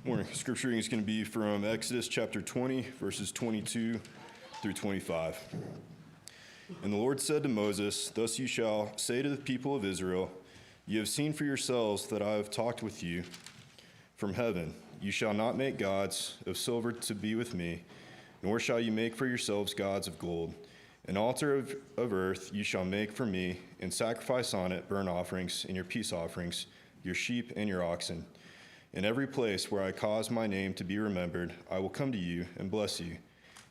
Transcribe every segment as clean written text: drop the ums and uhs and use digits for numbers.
Morning. Scripture reading is going to be from Exodus chapter 20, verses 22 through 25. And the Lord said to Moses, "Thus you shall say to the people of Israel, you have seen for yourselves that I have talked with you from heaven. You shall not make gods of silver to be with me, nor shall you make for yourselves gods of gold. An altar of earth you shall make for me, and sacrifice on it burnt offerings and your peace offerings, your sheep and your oxen. In every place where I cause my name to be remembered, I will come to you and bless you.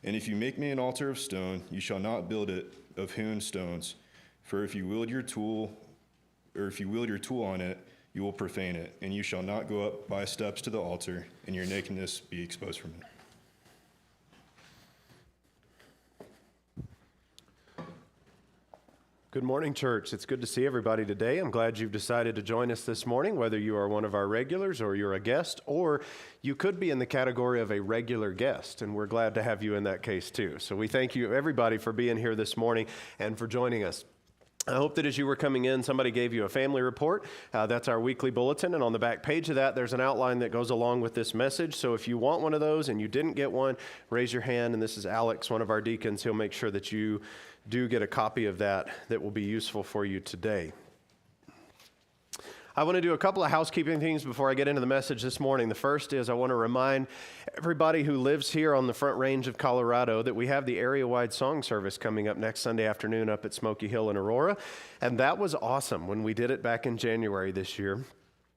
And if you make me an altar of stone, you shall not build it of hewn stones. For if you wield your tool on it, you will profane it, and you shall not go up by steps to the altar, and your nakedness be exposed from it." Good morning, church. It's good to see everybody today. I'm glad you've decided to join us this morning, whether you are one of our regulars or you're a guest, or you could be in the category of a regular guest, and we're glad to have you in that case too. So we thank you, everybody, for being here this morning and for joining us. I hope that as you were coming in, somebody gave you a family report. That's our weekly bulletin, and on the back page of that, there's an outline that goes along with this message. So if you want one of those and you didn't get one, raise your hand, and this is Alex, one of our deacons. He'll make sure that you do get a copy of that will be useful for you today. I want to do a couple of housekeeping things before I get into the message this morning. The first is I want to remind everybody who lives here on the Front Range of Colorado that we have the area-wide song service coming up next Sunday afternoon up at Smoky Hill in Aurora. And that was awesome when we did it back in January this year.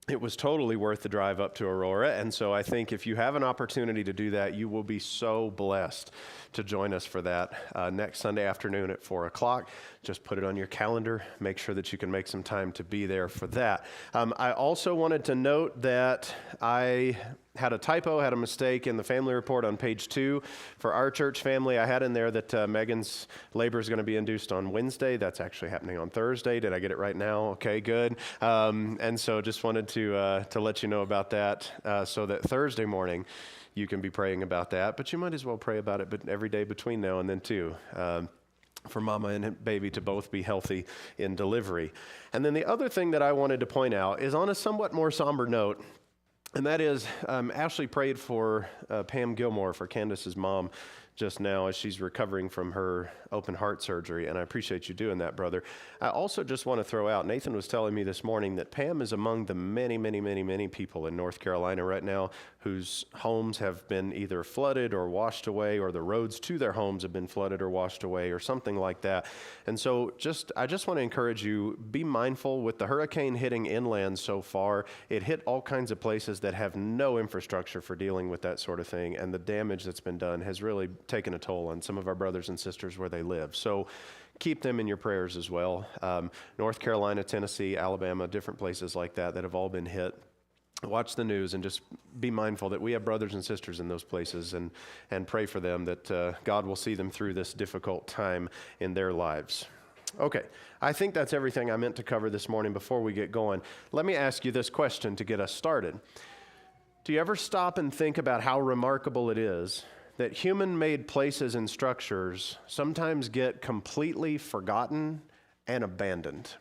It was totally worth the drive up to Aurora, and so I think if you have an opportunity to do that, you will be so blessed to join us for that next Sunday afternoon at 4 o'clock. Just put it on your calendar. Make sure that you can make some time to be there for that. I also wanted to note that I had a typo, had a mistake in the family report on page 2. For our church family, I had in there that Megan's labor is going to be induced on Wednesday. That's actually happening on Thursday. Did I get it right now? Okay, good. And so just wanted to let you know about that so that Thursday morning you can be praying about that. But you might as well pray about it every day between now and then too. For mama and baby to both be healthy in delivery. And then the other thing that I wanted to point out is on a somewhat more somber note, and that is, Ashley prayed for Pam Gilmore, for Candace's mom, just now as she's recovering from her open heart surgery, and I appreciate you doing that, brother. I also just want to throw out, Nathan was telling me this morning that Pam is among the many people in North Carolina right now whose homes have been either flooded or washed away, or the roads to their homes have been flooded or washed away, or something like that. And so I just want to encourage you, be mindful. With the hurricane hitting inland so far, it hit all kinds of places that have no infrastructure for dealing with that sort of thing, and the damage that's been done has really taken a toll on some of our brothers and sisters where they live. So keep them in your prayers as well. North Carolina, Tennessee, Alabama, different places like that have all been hit. Watch the news and just be mindful that we have brothers and sisters in those places, and pray for them that God will see them through this difficult time in their lives. Okay, I think that's everything I meant to cover this morning. Before we get going, let me ask you this question to get us started. Do you ever stop and think about how remarkable it is that human-made places and structures sometimes get completely forgotten and abandoned?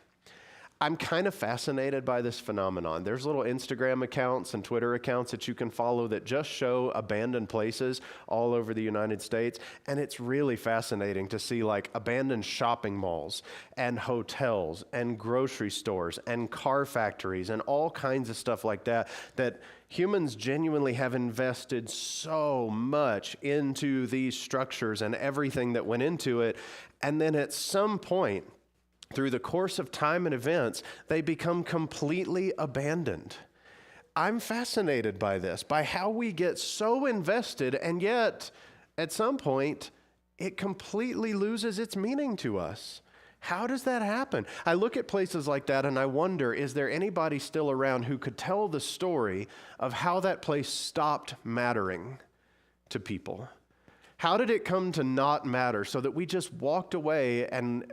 I'm kind of fascinated by this phenomenon. There's little Instagram accounts and Twitter accounts that you can follow that just show abandoned places all over the United States, and it's really fascinating to see like abandoned shopping malls and hotels and grocery stores and car factories and all kinds of stuff like that humans genuinely have invested so much into these structures and everything that went into it, and then at some point, through the course of time and events, they become completely abandoned. I'm fascinated by this, by how we get so invested, and yet, at some point, it completely loses its meaning to us. How does that happen? I look at places like that and I wonder, is there anybody still around who could tell the story of how that place stopped mattering to people? How did it come to not matter so that we just walked away and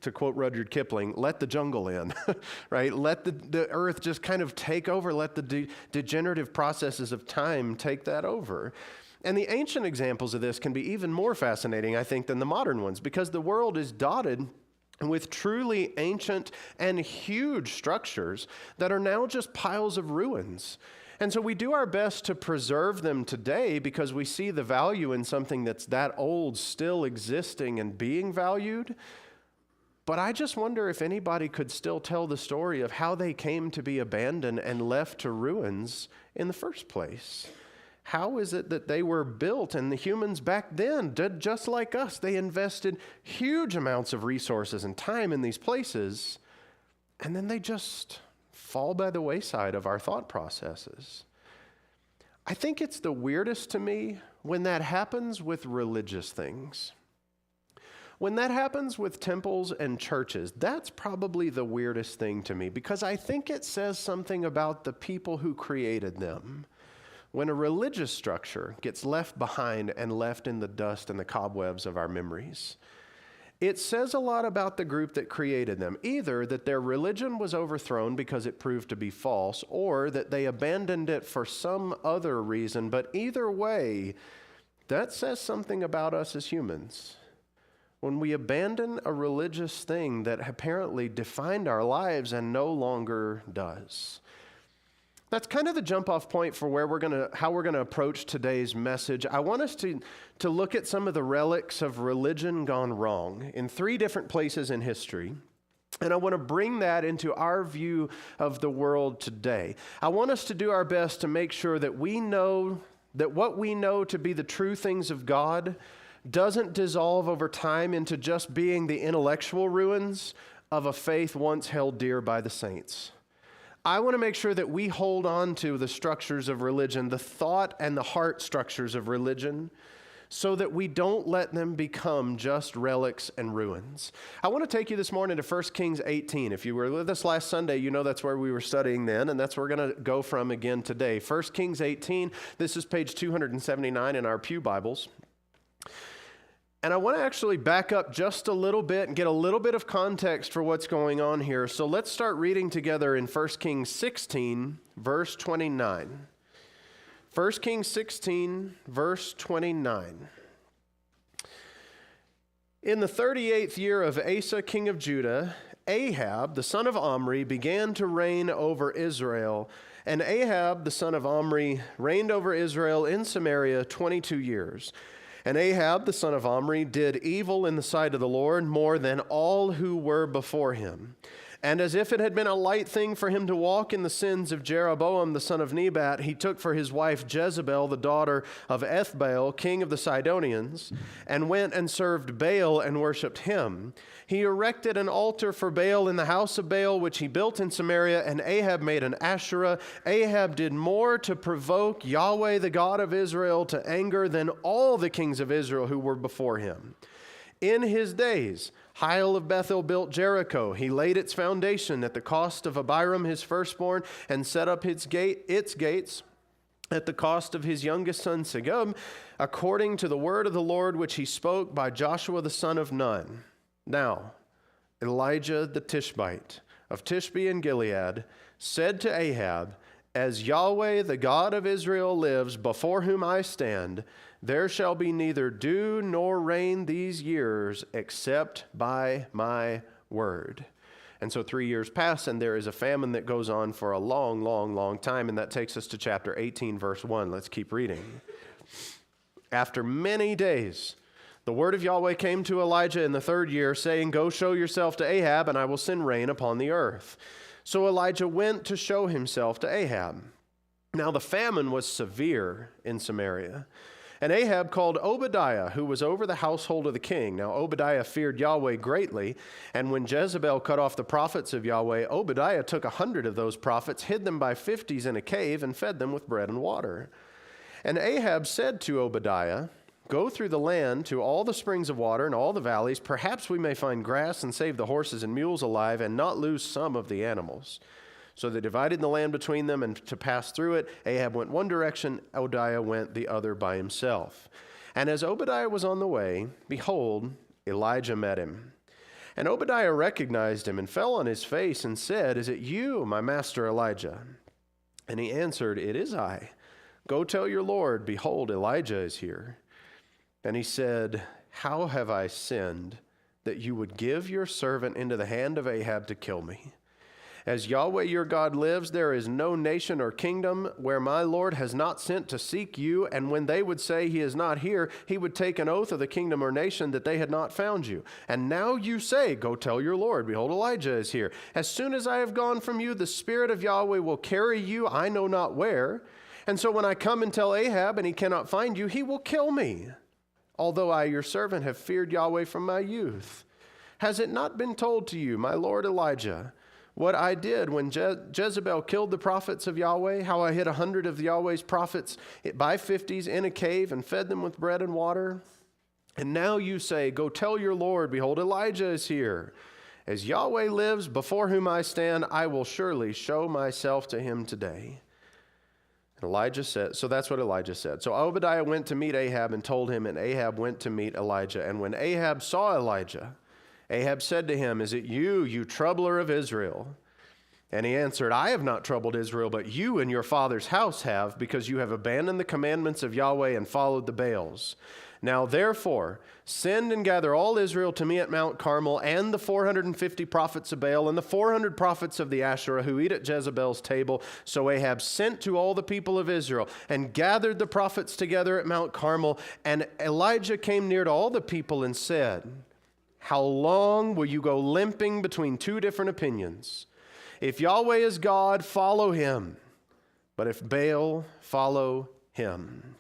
to quote Rudyard Kipling, let the jungle in, right? Let the earth just kind of take over, let the degenerative processes of time take that over. And the ancient examples of this can be even more fascinating, I think, than the modern ones, because the world is dotted with truly ancient and huge structures that are now just piles of ruins. And so we do our best to preserve them today because we see the value in something that's that old still existing and being valued. But I just wonder if anybody could still tell the story of how they came to be abandoned and left to ruins in the first place. How is it that they were built, and the humans back then did just like us? They invested huge amounts of resources and time in these places, and then they just fall by the wayside of our thought processes. I think it's the weirdest to me when that happens with religious things. When that happens with temples and churches, that's probably the weirdest thing to me because I think it says something about the people who created them. When a religious structure gets left behind and left in the dust and the cobwebs of our memories, it says a lot about the group that created them. Either that their religion was overthrown because it proved to be false, or that they abandoned it for some other reason. But either way, that says something about us as humans. When we abandon a religious thing that apparently defined our lives and no longer does. That's kind of the jump-off point for how we're gonna approach today's message. I want us to look at some of the relics of religion gone wrong in 3 different places in history. And I want to bring that into our view of the world today. I want us to do our best to make sure that we know that what we know to be the true things of God doesn't dissolve over time into just being the intellectual ruins of a faith once held dear by the saints. I want to make sure that we hold on to the structures of religion, the thought and the heart structures of religion, so that we don't let them become just relics and ruins. I want to take you this morning to 1 Kings 18. If you were with us last Sunday, you know that's where we were studying then, and that's where we're going to go from again today. 1 Kings 18, this is page 279 in our pew Bibles. And I want to actually back up just a little bit and get a little bit of context for what's going on here. So let's start reading together in 1 Kings 16, verse 29. 1 Kings 16, verse 29. In the 38th year of Asa, king of Judah, Ahab, the son of Omri, began to reign over Israel. And Ahab, the son of Omri, reigned over Israel in Samaria 22 years. And Ahab, the son of Omri, did evil in the sight of the Lord more than all who were before him. And as if it had been a light thing for him to walk in the sins of Jeroboam, the son of Nebat, he took for his wife Jezebel, the daughter of Ethbaal, king of the Sidonians, and went and served Baal and worshipped him. He erected an altar for Baal in the house of Baal, which he built in Samaria, and Ahab made an Asherah. Ahab did more to provoke Yahweh, the God of Israel, to anger than all the kings of Israel who were before him. In his days, Hiel of Bethel built Jericho. He laid its foundation at the cost of Abiram, his firstborn, and set up its gates at the cost of his youngest son, Segub, according to the word of the Lord which he spoke by Joshua the son of Nun. Now, Elijah the Tishbite of Tishbe in Gilead said to Ahab, "As Yahweh, the God of Israel, lives, before whom I stand, there shall be neither dew nor rain these years except by my word." And so 3 years pass, and there is a famine that goes on for a long, long, long time, and that takes us to chapter 18, verse 1. Let's keep reading. After many days, the word of Yahweh came to Elijah in the 3rd year, saying, "Go show yourself to Ahab, and I will send rain upon the earth." So Elijah went to show himself to Ahab. Now the famine was severe in Samaria. And Ahab called Obadiah, who was over the household of the king. Now Obadiah feared Yahweh greatly, and when Jezebel cut off the prophets of Yahweh, Obadiah took 100 of those prophets, hid them by 50s in a cave, and fed them with bread and water. And Ahab said to Obadiah, "Go through the land to all the springs of water and all the valleys. Perhaps we may find grass and save the horses and mules alive and not lose some of the animals." So they divided the land between them, and to pass through it, Ahab went one direction, Obadiah went the other by himself. And as Obadiah was on the way, behold, Elijah met him. And Obadiah recognized him and fell on his face and said, "Is it you, my master Elijah?" And he answered, "It is I. Go tell your Lord, behold, Elijah is here." And he said, "How have I sinned that you would give your servant into the hand of Ahab to kill me?" As Yahweh your God lives, there is no nation or kingdom where my Lord has not sent to seek you, and when they would say he is not here, he would take an oath of the kingdom or nation that they had not found you. And now you say, go tell your Lord, behold, Elijah is here. As soon as I have gone from you, the Spirit of Yahweh will carry you, I know not where. And so when I come and tell Ahab and he cannot find you, he will kill me, although I, your servant, have feared Yahweh from my youth. Has it not been told to you, my Lord Elijah, what I did when Jezebel killed the prophets of Yahweh, how I hid 100 of Yahweh's prophets by 50s in a cave and fed them with bread and water? And now you say, go tell your Lord, behold, Elijah is here. As Yahweh lives, before whom I stand, I will surely show myself to him today. And Elijah said, so that's what Elijah said. So Obadiah went to meet Ahab and told him, and Ahab went to meet Elijah. And when Ahab saw Elijah, Ahab said to him, is it you, you troubler of Israel? And he answered, I have not troubled Israel, but you and your father's house have, because you have abandoned the commandments of Yahweh and followed the Baals. Now therefore, send and gather all Israel to me at Mount Carmel, and the 450 prophets of Baal, and the 400 prophets of the Asherah who eat at Jezebel's table. So Ahab sent to all the people of Israel, and gathered the prophets together at Mount Carmel. And Elijah came near to all the people and said, how long will you go limping between two different opinions? If Yahweh is God, follow him. But if Baal, follow him.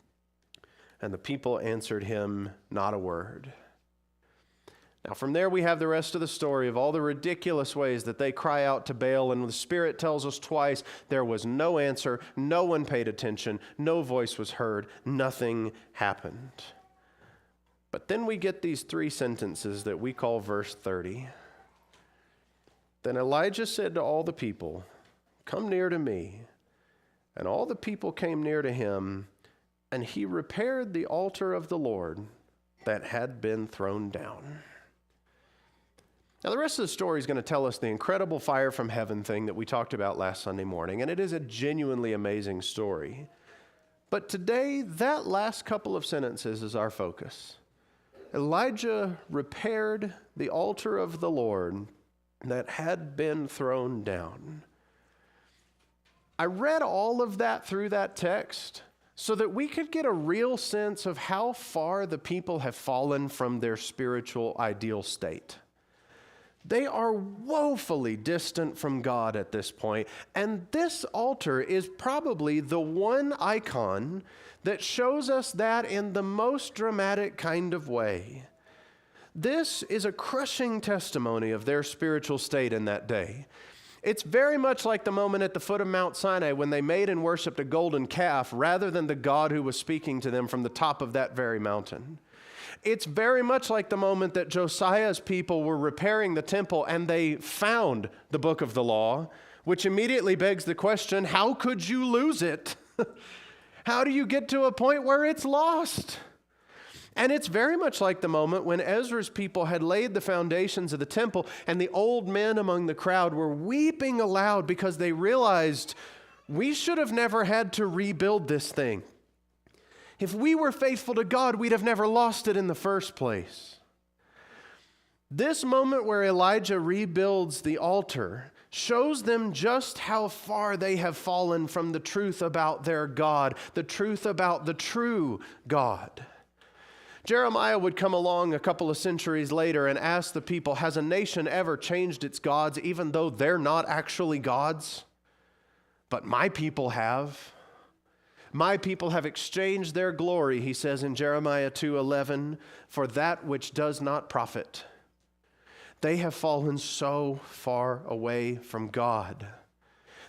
And the people answered him not a word. Now from there we have the rest of the story of all the ridiculous ways that they cry out to Baal, and the Spirit tells us twice there was no answer, no one paid attention, no voice was heard, nothing happened. But then we get these three sentences that we call verse 30. Then Elijah said to all the people, come near to me. And all the people came near to him, and he repaired the altar of the Lord that had been thrown down. Now, the rest of the story is going to tell us the incredible fire from heaven thing that we talked about last Sunday morning, and it is a genuinely amazing story. But today, that last couple of sentences is our focus. Elijah repaired the altar of the Lord that had been thrown down. I read all of that through that text so that we could get a real sense of how far the people have fallen from their spiritual ideal state. They are woefully distant from God at this point, and this altar is probably the one icon that shows us that in the most dramatic kind of way. This is a crushing testimony of their spiritual state in that day. It's very much like the moment at the foot of Mount Sinai when they made and worshiped a golden calf rather than the God who was speaking to them from the top of that very mountain. It's very much like the moment that Josiah's people were repairing the temple and they found the book of the law, which immediately begs the question, how could you lose it? How do you get to a point where it's lost? And it's very much like the moment when Ezra's people had laid the foundations of the temple and the old men among the crowd were weeping aloud because they realized we should have never had to rebuild this thing. If we were faithful to God, we'd have never lost it in the first place. This moment where Elijah rebuilds the altar shows them just how far they have fallen from the truth about their God, the truth about the true God. Jeremiah would come along a couple of centuries later and ask the people, has a nation ever changed its gods even though they're not actually gods? But my people have. My people have exchanged their glory, he says in Jeremiah 2:11, for that which does not profit. They have fallen so far away from God.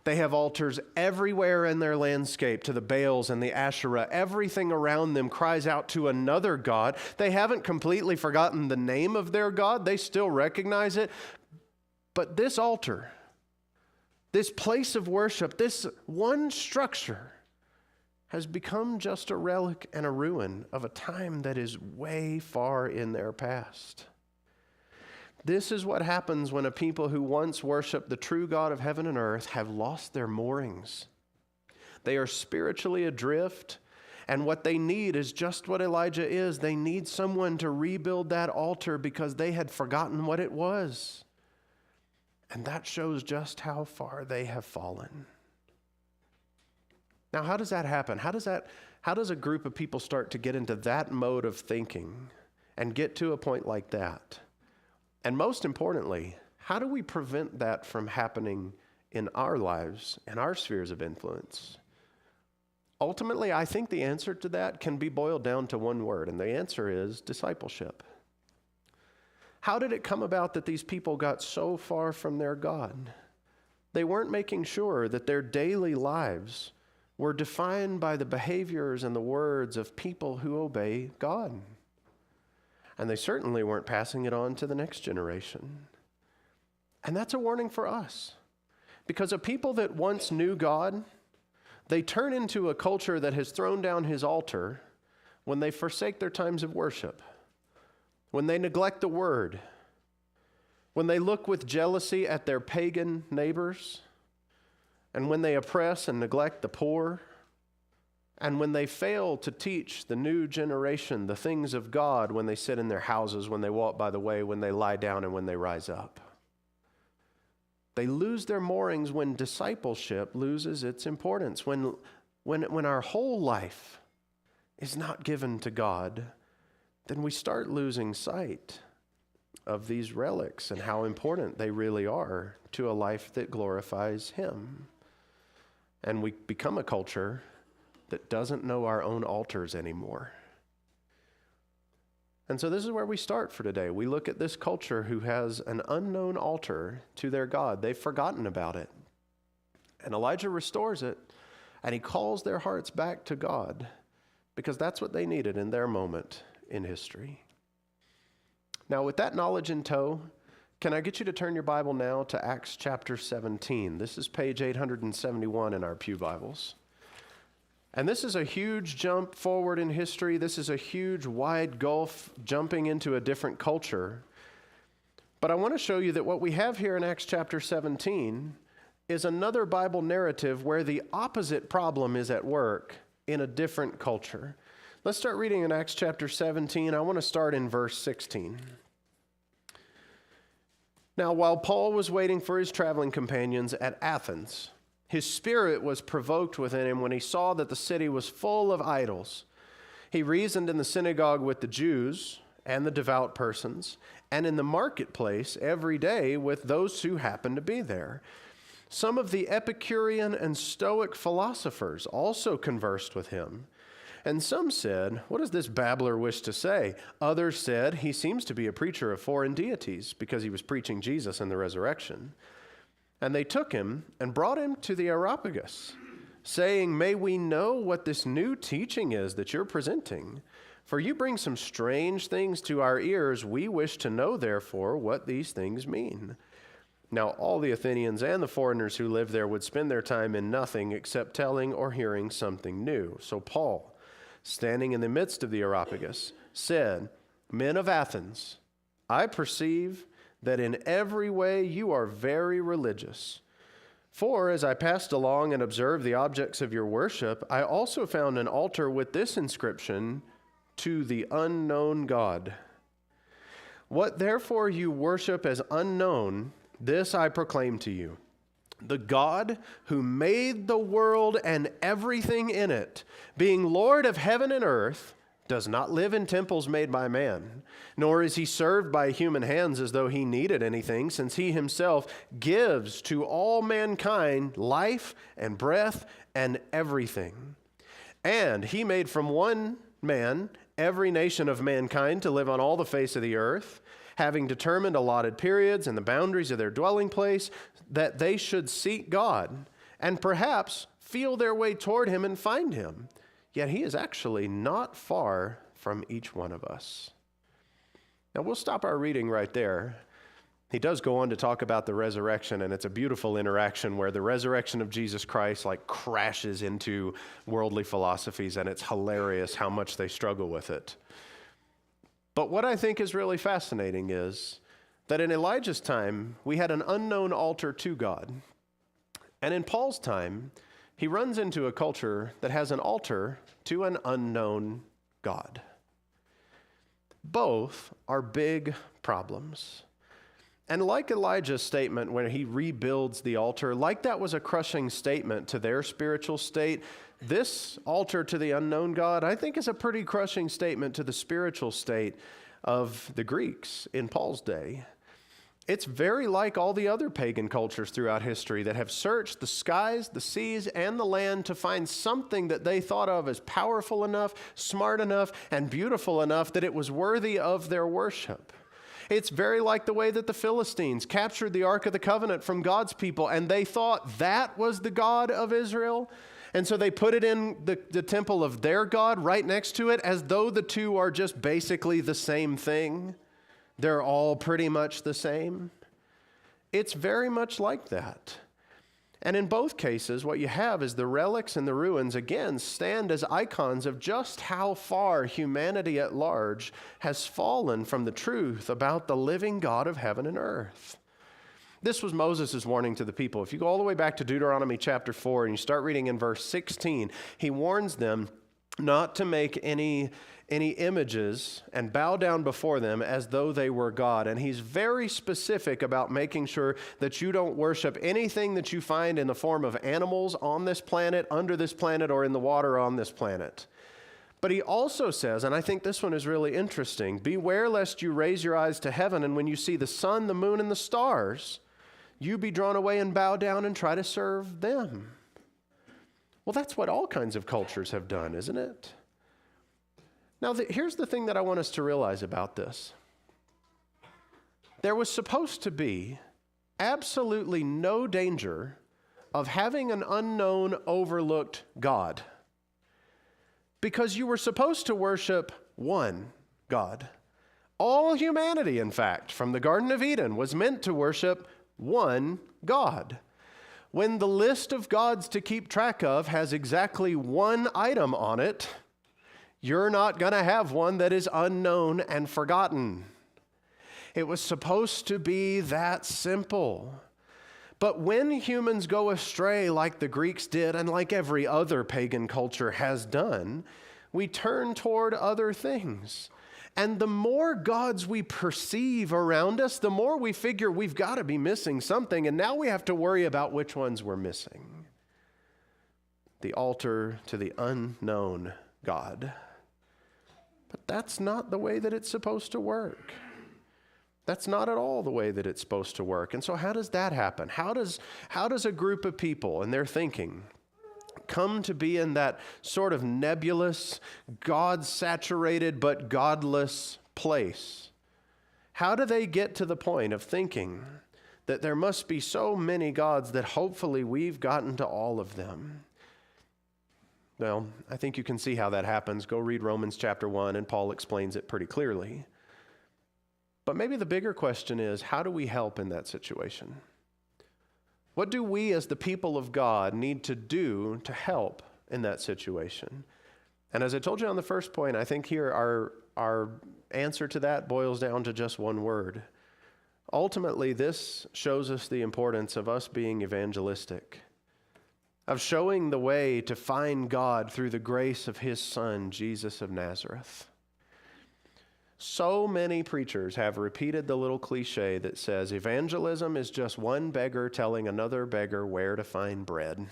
They have altars everywhere in their landscape to the Baals and the Asherah. Everything around them cries out to another God. They haven't completely forgotten the name of their God. They still recognize it. But this altar, this place of worship, this one structure has become just a relic and a ruin of a time that is way far in their past. This is what happens when a people who once worshiped the true God of heaven and earth have lost their moorings. They are spiritually adrift, and what they need is just what Elijah is. They need someone to rebuild that altar because they had forgotten what it was. And that shows just how far they have fallen. Now, how does that happen? How does a group of people start to get into that mode of thinking and get to a point like that? And most importantly, how do we prevent that from happening in our lives and our spheres of influence? Ultimately, I think the answer to that can be boiled down to one word, and the answer is discipleship. How did it come about that these people got so far from their God? They weren't making sure that their daily lives were defined by the behaviors and the words of people who obey God. And they certainly weren't passing it on to the next generation. And that's a warning for us. Because a people that once knew God, they turn into a culture that has thrown down his altar when they forsake their times of worship, when they neglect the word, when they look with jealousy at their pagan neighbors, and when they oppress and neglect the poor, and when they fail to teach the new generation the things of God when they sit in their houses, when they walk by the way, when they lie down, and when they rise up. They lose their moorings when discipleship loses its importance, when our whole life is not given to God, then we start losing sight of these relics and how important they really are to a life that glorifies Him. And we become a culture that doesn't know our own altars anymore. And so this is where we start for today. We look at this culture who has an unknown altar to their God. They've forgotten about it. And Elijah restores it, and he calls their hearts back to God because that's what they needed in their moment in history. Now, with that knowledge in tow, can I get you to turn your Bible now to Acts chapter 17? This is page 871 in our Pew Bibles. And this is a huge jump forward in history. This is a huge wide gulf jumping into a different culture. But I want to show you that what we have here in Acts chapter 17 is another Bible narrative where the opposite problem is at work in a different culture. Let's start reading in Acts chapter 17. I want to start in verse 16. Now, while Paul was waiting for his traveling companions at Athens, his spirit was provoked within him when he saw that the city was full of idols. He reasoned in the synagogue with the Jews and the devout persons, and in the marketplace every day with those who happened to be there. Some of the Epicurean and Stoic philosophers also conversed with him. And some said, "What does this babbler wish to say?" Others said, "He seems to be a preacher of foreign deities," because he was preaching Jesus and the resurrection. And they took him and brought him to the Areopagus, saying, "May we know what this new teaching is that you're presenting? For you bring some strange things to our ears. We wish to know, therefore, what these things mean." Now all the Athenians and the foreigners who lived there would spend their time in nothing except telling or hearing something new. So Paul, standing in the midst of the Areopagus, said, "Men of Athens, I perceive that in every way you are very religious. For as I passed along and observed the objects of your worship, I also found an altar with this inscription, 'To the unknown God.' What therefore you worship as unknown, this I proclaim to you. The God who made the world and everything in it, being Lord of heaven and earth, does not live in temples made by man, nor is he served by human hands as though he needed anything, since he himself gives to all mankind life and breath and everything. And he made from one man every nation of mankind to live on all the face of the earth, having determined allotted periods and the boundaries of their dwelling place, that they should seek God and perhaps feel their way toward him and find him. Yet he is actually not far from each one of us." Now we'll stop our reading right there. He does go on to talk about the resurrection, and it's a beautiful interaction where the resurrection of Jesus Christ crashes into worldly philosophies, and it's hilarious how much they struggle with it. But what I think is really fascinating is that in Elijah's time, we had an unknown altar to God. And in Paul's time, he runs into a culture that has an altar to an unknown God. Both are big problems. And like Elijah's statement when he rebuilds the altar, like that was a crushing statement to their spiritual state, this altar to the unknown God, I think, is a pretty crushing statement to the spiritual state of the Greeks in Paul's day. It's very like all the other pagan cultures throughout history that have searched the skies, the seas, and the land to find something that they thought of as powerful enough, smart enough, and beautiful enough that it was worthy of their worship. It's very like the way that the Philistines captured the Ark of the Covenant from God's people, and they thought that was the God of Israel. And so they put it in the temple of their God right next to it, as though the two are just basically the same thing. They're all pretty much the same. It's very much like that. And in both cases, what you have is the relics and the ruins, again, stand as icons of just how far humanity at large has fallen from the truth about the living God of heaven and earth. This was Moses' warning to the people. If you go all the way back to Deuteronomy chapter 4 and you start reading in verse 16, he warns them not to make any images and bow down before them as though they were God. And he's very specific about making sure that you don't worship anything that you find in the form of animals on this planet, under this planet, or in the water on this planet. But he also says, and I think this one is really interesting, beware lest you raise your eyes to heaven, and when you see the sun, the moon, and the stars, you be drawn away and bow down and try to serve them. Well, that's what all kinds of cultures have done, isn't it? Now, here's the thing that I want us to realize about this. There was supposed to be absolutely no danger of having an unknown, overlooked God, because you were supposed to worship one God. All humanity, in fact, from the Garden of Eden, was meant to worship one God. When the list of gods to keep track of has exactly one item on it, you're not going to have one that is unknown and forgotten. It was supposed to be that simple. But when humans go astray like the Greeks did and like every other pagan culture has done, we turn toward other things. And the more gods we perceive around us, the more we figure we've got to be missing something, and now we have to worry about which ones we're missing. The altar to the unknown God. But that's not the way that it's supposed to work. That's not at all the way that it's supposed to work. And so how does that happen? How does a group of people and their thinking come to be in that sort of nebulous, God-saturated but godless place? How do they get to the point of thinking that there must be so many gods that hopefully we've gotten to all of them? Well, I think you can see how that happens. Go read Romans chapter 1, and Paul explains it pretty clearly. But maybe the bigger question is, how do we help in that situation? What do we as the people of God need to do to help in that situation? And as I told you on the first point, I think here our answer to that boils down to just one word. Ultimately, this shows us the importance of us being evangelistic, of showing the way to find God through the grace of his Son, Jesus of Nazareth. So many preachers have repeated the little cliche that says evangelism is just one beggar telling another beggar where to find bread.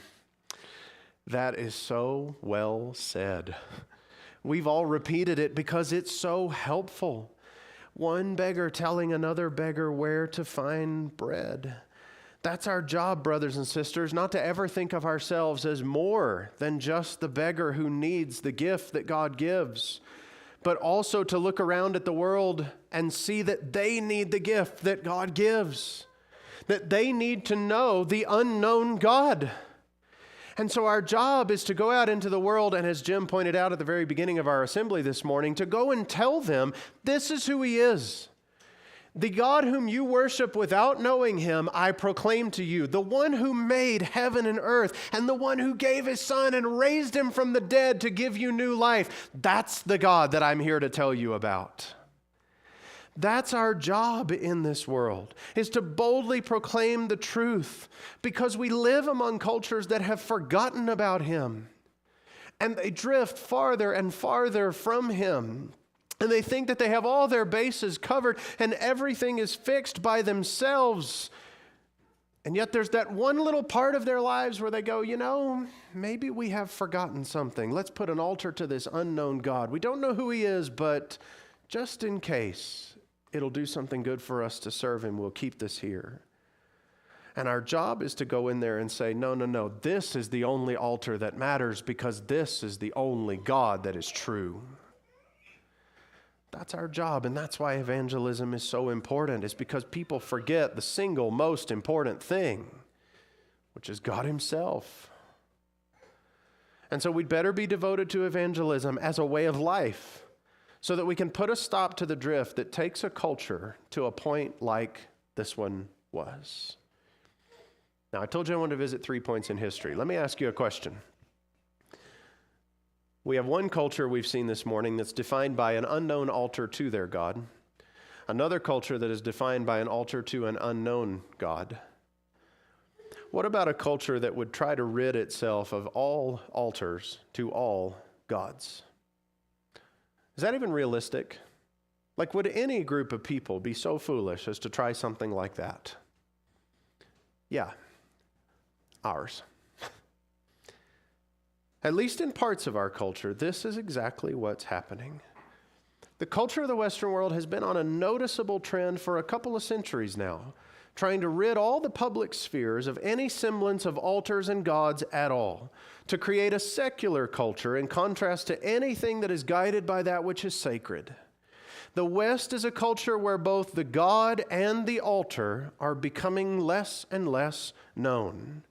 That is so well said. We've all repeated it because it's so helpful. One beggar telling another beggar where to find bread. That's our job, brothers and sisters, not to ever think of ourselves as more than just the beggar who needs the gift that God gives, but also to look around at the world and see that they need the gift that God gives, that they need to know the unknown God. And so our job is to go out into the world, and as Jim pointed out at the very beginning of our assembly this morning, to go and tell them this is who he is. The God whom you worship without knowing him, I proclaim to you, the one who made heaven and earth, and the one who gave his Son and raised him from the dead to give you new life. That's the God that I'm here to tell you about. That's our job in this world, is to boldly proclaim the truth, because we live among cultures that have forgotten about him, and they drift farther and farther from him. And they think that they have all their bases covered and everything is fixed by themselves. And yet there's that one little part of their lives where they go, maybe we have forgotten something. Let's put an altar to this unknown God. We don't know who he is, but just in case it'll do something good for us to serve him, we'll keep this here. And our job is to go in there and say, no, this is the only altar that matters because this is the only God that is true. That's our job, and that's why evangelism is so important, is because people forget the single most important thing, which is God himself. And so we'd better be devoted to evangelism as a way of life so that we can put a stop to the drift that takes a culture to a point like this one was. Now, I told you I wanted to visit 3 points in history. Let me ask you a question. We have one culture we've seen this morning that's defined by an unknown altar to their God. Another culture that is defined by an altar to an unknown God. What about a culture that would try to rid itself of all altars to all gods? Is that even realistic? Like, would any group of people be so foolish as to try something like that? Yeah, ours. At least in parts of our culture, this is exactly what's happening. The culture of the Western world has been on a noticeable trend for a couple of centuries now, trying to rid all the public spheres of any semblance of altars and gods at all, to create a secular culture in contrast to anything that is guided by that which is sacred. The West is a culture where both the God and the altar are becoming less and less known.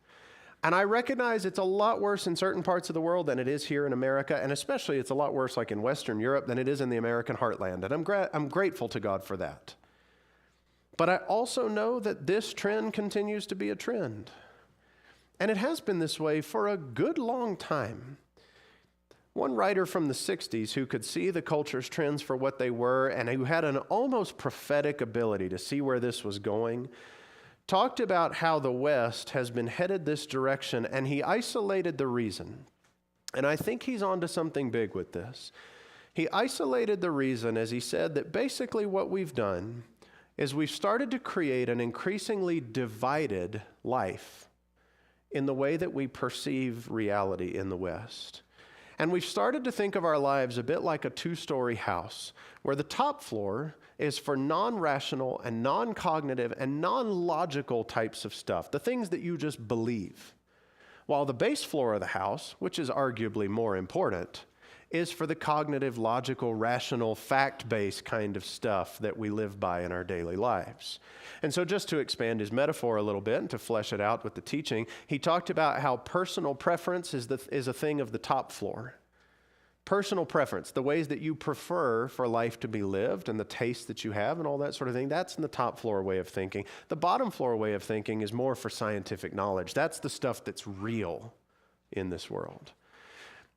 And I recognize it's a lot worse in certain parts of the world than it is here in America, and especially it's a lot worse like in Western Europe than it is in the American heartland, and I'm grateful to God for that. But I also know that this trend continues to be a trend, and it has been this way for a good long time. One writer from the 60s who could see the culture's trends for what they were and who had an almost prophetic ability to see where this was going talked about how the West has been headed this direction, and he isolated the reason. And I think he's onto something big with this. He isolated the reason as he said that basically what we've done is we've started to create an increasingly divided life in the way that we perceive reality in the West. And we've started to think of our lives a bit like a two-story house, where the top floor is for non-rational and non-cognitive and non-logical types of stuff, the things that you just believe. While the base floor of the house, which is arguably more important, is for the cognitive, logical, rational, fact-based kind of stuff that we live by in our daily lives. And so just to expand his metaphor a little bit and to flesh it out with the teaching, he talked about how personal preference is a thing of the top floor. Personal preference, the ways that you prefer for life to be lived and the taste that you have and all that sort of thing, that's in the top floor way of thinking. The bottom floor way of thinking is more for scientific knowledge. That's the stuff that's real in this world.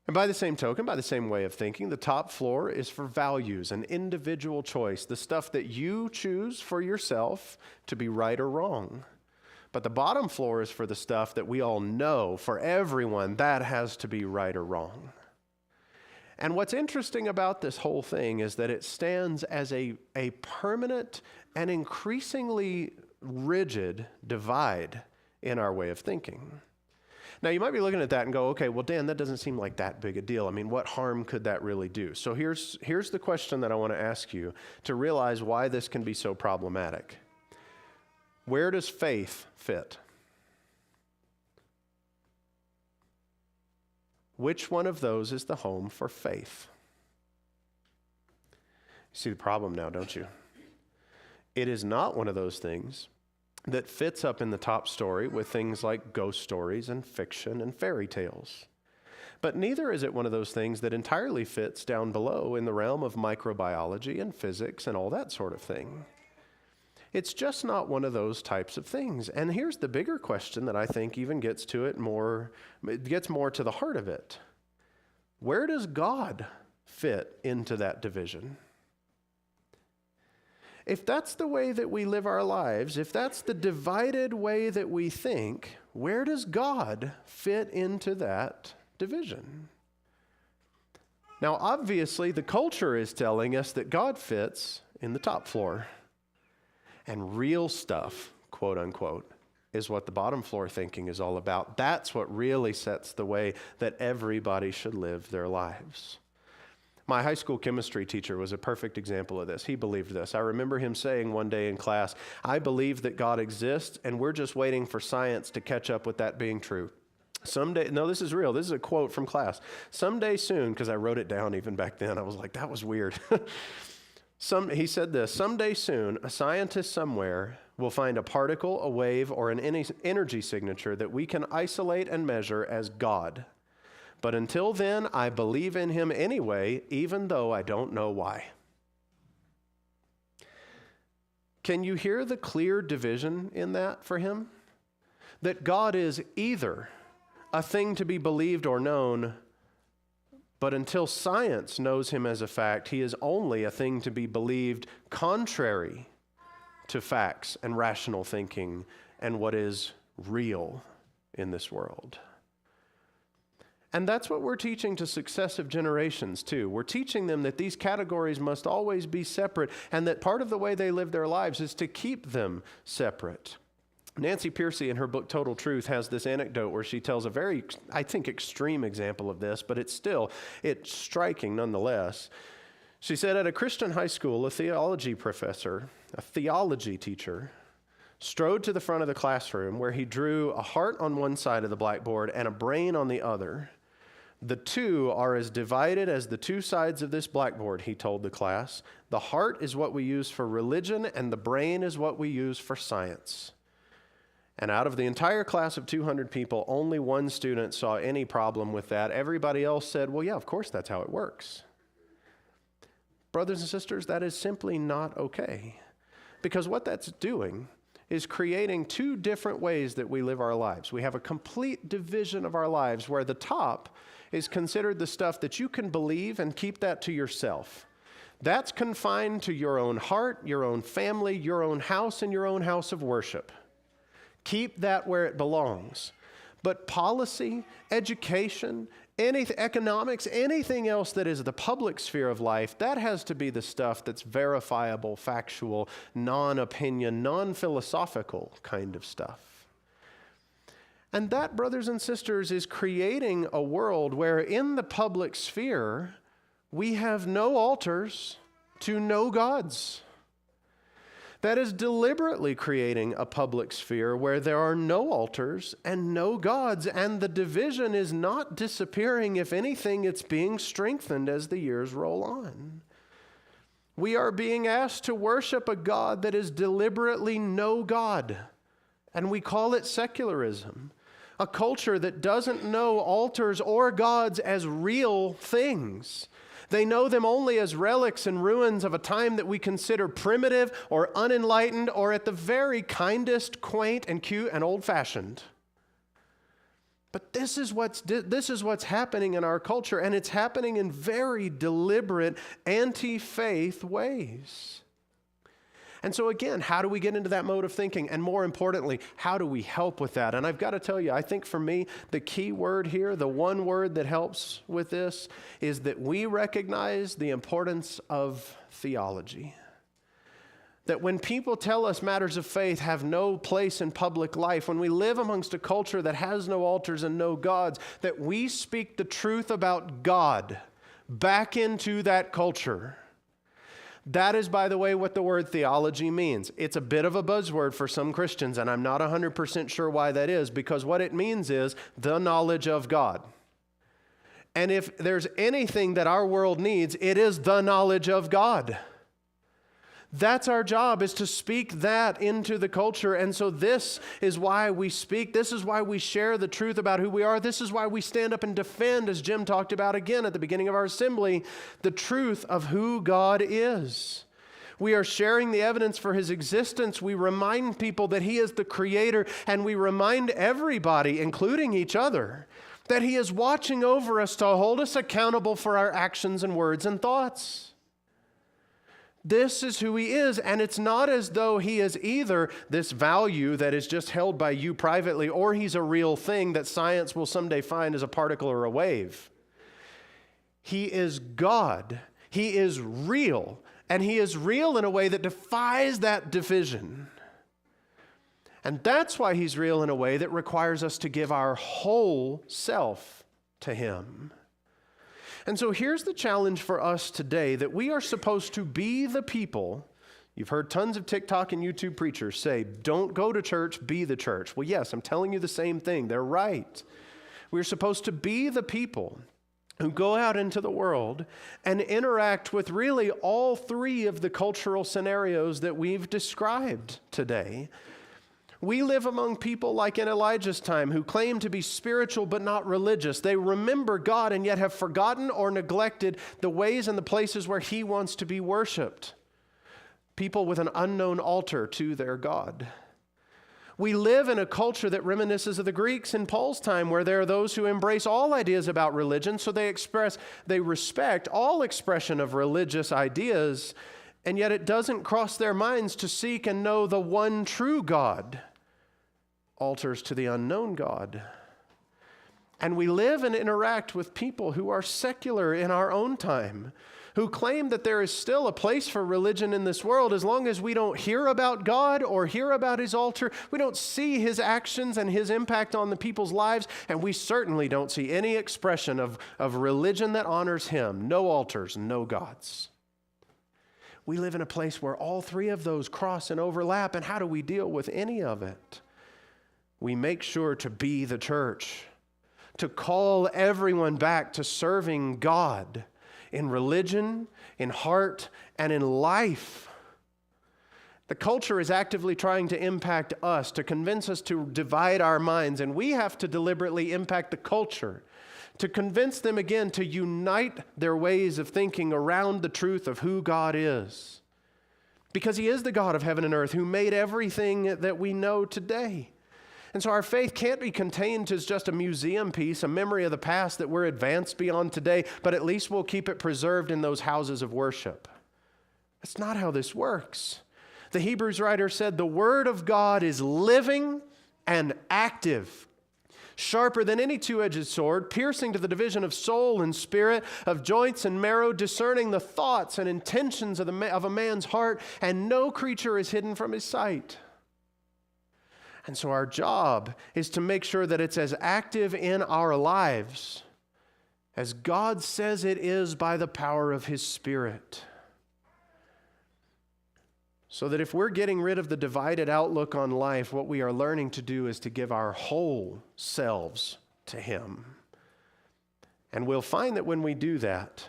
And by the same token, by the same way of thinking, the top floor is for values and individual choice, the stuff that you choose for yourself to be right or wrong. But the bottom floor is for the stuff that we all know, for everyone, that has to be right or wrong. And what's interesting about this whole thing is that it stands as a permanent and increasingly rigid divide in our way of thinking. Now, you might be looking at that and go, okay, well, Dan, that doesn't seem like that big a deal. I mean, what harm could that really do? So here's the question that I want to ask you to realize why this can be so problematic. Where does faith fit? Which one of those is the home for faith? You see the problem now, don't you? It is not one of those things that fits up in the top story with things like ghost stories and fiction and fairy tales. But neither is it one of those things that entirely fits down below in the realm of microbiology and physics and all that sort of thing. It's just not one of those types of things. And here's the bigger question that I think even gets more to the heart of it. Where does God fit into that division? If that's the way that we live our lives, if that's the divided way that we think, where does God fit into that division? Now, obviously, the culture is telling us that God fits in the top floor. And real stuff, quote unquote, is what the bottom floor thinking is all about. That's what really sets the way that everybody should live their lives. My high school chemistry teacher was a perfect example of this. He believed this. I remember him saying one day in class, I believe that God exists, and we're just waiting for science to catch up with that being true. Someday, no, this is real. This is a quote from class. Someday soon, because I wrote it down even back then. I was like, that was weird. He said this, someday soon, a scientist somewhere will find a particle, a wave, or an energy signature that we can isolate and measure as God. But until then, I believe in him anyway, even though I don't know why. Can you hear the clear division in that for him? That God is either a thing to be believed or known, but until science knows him as a fact, he is only a thing to be believed contrary to facts and rational thinking and what is real in this world. And that's what we're teaching to successive generations too. We're teaching them that these categories must always be separate and that part of the way they live their lives is to keep them separate. Nancy Pearcey in her book Total Truth has this anecdote where she tells a very, I think, extreme example of this, but it's striking nonetheless. She said at a Christian high school, a theology teacher, strode to the front of the classroom where he drew a heart on one side of the blackboard and a brain on the other. The two are as divided as the two sides of this blackboard, he told the class. The heart is what we use for religion and the brain is what we use for science. And out of the entire class of 200 people, only one student saw any problem with that. Everybody else said, well, yeah, of course that's how it works. Brothers and sisters, that is simply not okay. Because what that's doing is creating two different ways that we live our lives. We have a complete division of our lives where the top is considered the stuff that you can believe and keep that to yourself. That's confined to your own heart, your own family, your own house, and your own house of worship. Keep that where it belongs. But policy, education, economics, anything else that is the public sphere of life, that has to be the stuff that's verifiable, factual, non-opinion, non-philosophical kind of stuff. And that, brothers and sisters, is creating a world where in the public sphere, we have no altars to no gods. That is deliberately creating a public sphere where there are no altars and no gods, and the division is not disappearing. If anything, it's being strengthened as the years roll on. We are being asked to worship a God that is deliberately no God, and we call it secularism, a culture that doesn't know altars or gods as real things. They know them only as relics and ruins of a time that we consider primitive or unenlightened or at the very kindest, quaint and cute and old-fashioned. But this is what's happening in our culture, and it's happening in very deliberate anti-faith ways. And so again, how do we get into that mode of thinking? And more importantly, how do we help with that? And I've got to tell you, I think for me, the key word here, the one word that helps with this, is that we recognize the importance of theology. That when people tell us matters of faith have no place in public life, when we live amongst a culture that has no altars and no gods, that we speak the truth about God back into that culture. That is, by the way, what the word theology means. It's a bit of a buzzword for some Christians, and I'm not 100% sure why that is, because what it means is the knowledge of God. And if there's anything that our world needs, it is the knowledge of God. That's our job, is to speak that into the culture. And so this is why we speak. This is why we share the truth about who we are. This is why we stand up and defend, as Jim talked about again at the beginning of our assembly, the truth of who God is. We are sharing the evidence for his existence. We remind people that he is the creator, and we remind everybody, including each other, that he is watching over us to hold us accountable for our actions and words and thoughts. This is who he is, and it's not as though he is either this value that is just held by you privately, or he's a real thing that science will someday find as a particle or a wave. He is God. He is real. And he is real in a way that defies that division. And that's why he's real in a way that requires us to give our whole self to him. And so here's the challenge for us today, that we are supposed to be the people. You've heard tons of TikTok and YouTube preachers say, don't go to church, be the church. Well, yes, I'm telling you the same thing. They're right. We're supposed to be the people who go out into the world and interact with really all three of the cultural scenarios that we've described today. We live among people like in Elijah's time who claim to be spiritual but not religious. They remember God and yet have forgotten or neglected the ways and the places where he wants to be worshiped. People with an unknown altar to their God. We live in a culture that reminisces of the Greeks in Paul's time, where there are those who embrace all ideas about religion, so they respect all expression of religious ideas, and yet it doesn't cross their minds to seek and know the one true God. Altars to the unknown God. And we live and interact with people who are secular in our own time, who claim that there is still a place for religion in this world as long as we don't hear about God or hear about his altar. We don't see his actions and his impact on the people's lives, and we certainly don't see any expression of religion that honors him. No altars, no gods. We live in a place where all three of those cross and overlap, and how do we deal with any of it? We make sure to be the church, to call everyone back to serving God in religion, in heart, and in life. The culture is actively trying to impact us, to convince us to divide our minds, and we have to deliberately impact the culture, to convince them again to unite their ways of thinking around the truth of who God is. Because he is the God of heaven and earth who made everything that we know today. And so our faith can't be contained as just a museum piece, a memory of the past that we're advanced beyond today, but at least we'll keep it preserved in those houses of worship. That's not how this works. The Hebrews writer said, the word of God is living and active, sharper than any two-edged sword, piercing to the division of soul and spirit, of joints and marrow, discerning the thoughts and intentions of a man's heart, and no creature is hidden from his sight. And so our job is to make sure that it's as active in our lives as God says it is by the power of his Spirit. So that if we're getting rid of the divided outlook on life, what we are learning to do is to give our whole selves to him. And we'll find that when we do that,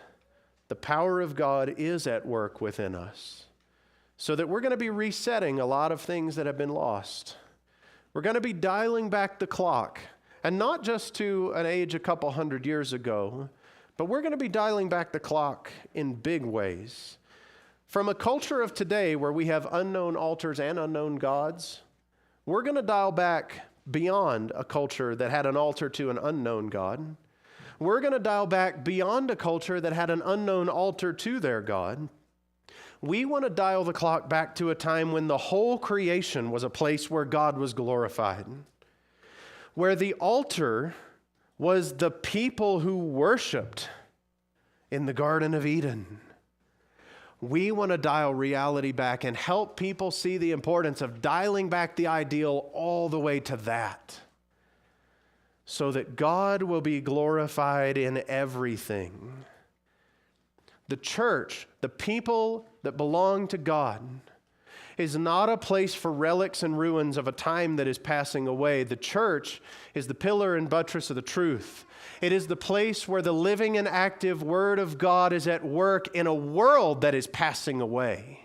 the power of God is at work within us. So that we're going to be resetting a lot of things that have been lost. We're going to be dialing back the clock, and not just to an age a couple hundred years ago, but we're going to be dialing back the clock in big ways. From a culture of today where we have unknown altars and unknown gods, we're going to dial back beyond a culture that had an altar to an unknown God. We're going to dial back beyond a culture that had an unknown altar to their God. We want to dial the clock back to a time when the whole creation was a place where God was glorified, where the altar was the people who worshiped in the Garden of Eden. We want to dial reality back and help people see the importance of dialing back the ideal all the way to that, so that God will be glorified in everything. The church, the people that belong to God, is not a place for relics and ruins of a time that is passing away. The church is the pillar and buttress of the truth. It is the place where the living and active Word of God is at work in a world that is passing away.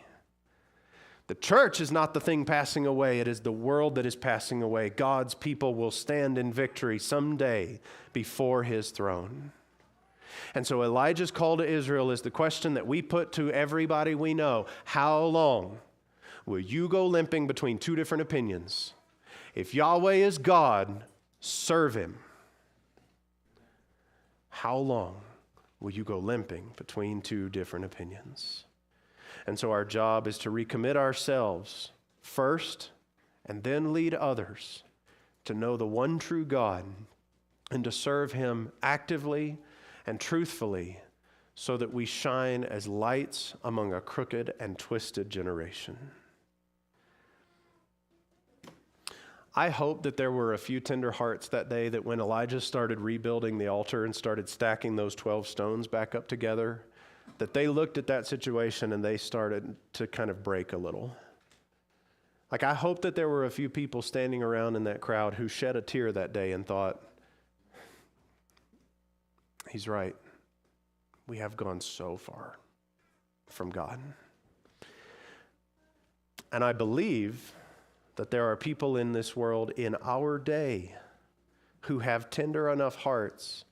The church is not the thing passing away. It is the world that is passing away. God's people will stand in victory someday before his throne. And so Elijah's call to Israel is the question that we put to everybody we know. How long will you go limping between two different opinions? If Yahweh is God, serve him. How long will you go limping between two different opinions? And so our job is to recommit ourselves first and then lead others to know the one true God and to serve him actively and truthfully so that we shine as lights among a crooked and twisted generation. I hope that there were a few tender hearts that day that when Elijah started rebuilding the altar and started stacking those 12 stones back up together, that they looked at that situation and they started to kind of break a little. Like, I hope that there were a few people standing around in that crowd who shed a tear that day and thought, he's right. We have gone so far from God. And I believe that there are people in this world in our day who have tender enough hearts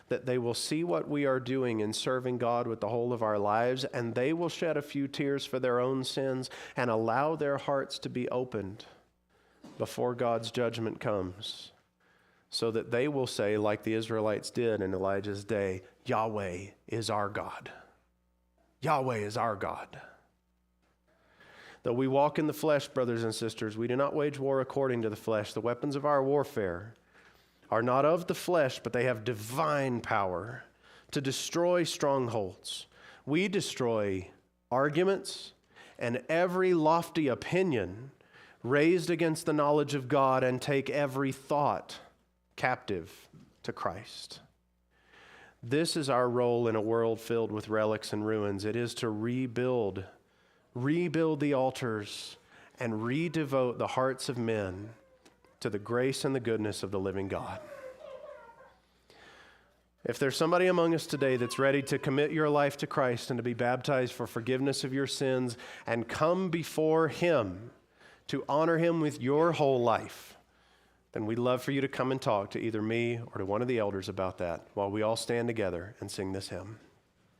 that they will see what we are doing in serving God with the whole of our lives, and they will shed a few tears for their own sins and allow their hearts to be opened before God's judgment comes, so that they will say, like the Israelites did in Elijah's day, Yahweh is our God. Yahweh is our God. Though we walk in the flesh, brothers and sisters, we do not wage war according to the flesh. The weapons of our warfare are not of the flesh, but they have divine power to destroy strongholds. We destroy arguments and every lofty opinion raised against the knowledge of God and take every thought captive to Christ. This is our role in a world filled with relics and ruins. It is to rebuild the altars and redevote the hearts of men to the grace and the goodness of the living God. If there's somebody among us today that's ready to commit your life to Christ and to be baptized for forgiveness of your sins and come before Him to honor Him with your whole life, then we'd love for you to come and talk to either me or to one of the elders about that while we all stand together and sing this hymn.